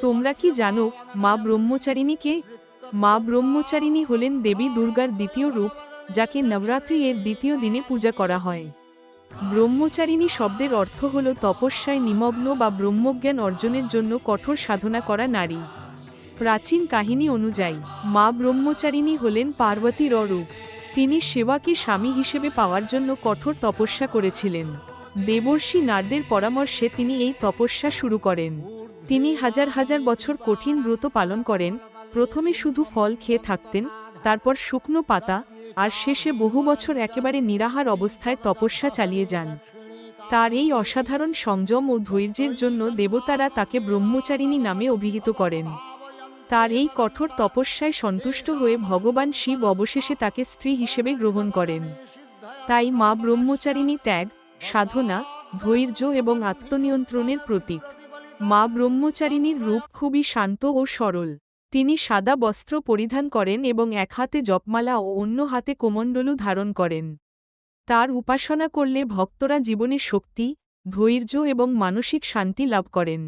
তোমরা কি জানো মা ব্রহ্মচারিণী কে? মা ব্রহ্মচারিণী হলেন দেবী দুর্গার দ্বিতীয় রূপ, যাকে নবরাত্রি এর দ্বিতীয় দিনে পূজা করা হয়। ব্রহ্মচারিণী শব্দের অর্থ হল তপস্যায় নিমগ্ন বা ব্রহ্মজ্ঞান অর্জনের জন্য কঠোর সাধনা করা নারী। প্রাচীন কাহিনী অনুযায়ী মা ব্রহ্মচারিণী হলেন পার্বতীর রূপ। তিনি শিবাকে স্বামী হিসেবে পাওয়ার জন্য কঠোর তপস্যা করেছিলেন। দেবর্ষি নারদের পরামর্শে তিনি এই তপস্যা শুরু করেন। তিনি হাজার হাজার বছর কঠিন ব্রত পালন করেন। প্রথমে শুধু ফল খেয়ে থাকতেন, তারপর শুকনো পাতা, আর শেষে বহু বছর একেবারে নিরাহার অবস্থায় তপস্যা চালিয়ে যান। তার এই অসাধারণ সংযম ও ধৈর্যের জন্য দেবতারা তাকে ব্রহ্মচারিণী নামে অভিহিত করেন। তার এই কঠোর তপস্যায় সন্তুষ্ট হয়ে ভগবান শিব অবশেষে তাকে স্ত্রী হিসেবে গ্রহণ করেন। তাই মা ব্রহ্মচারিণী ত্যাগ, সাধনা, ধৈর্য এবং আত্মনিয়ন্ত্রণের প্রতীক। মা ব্রহ্মচারিণীর রূপ খুবই শান্ত ও সরল। তিনি সাদা বস্ত্র পরিধান করেন এবং এক হাতে জপমালা ও অন্য হাতে কোমণ্ডলু ধারণ করেন। তার উপাসনা করলে ভক্তরা জীবনে শক্তি, ধৈর্য এবং মানসিক শান্তি লাভ করেন।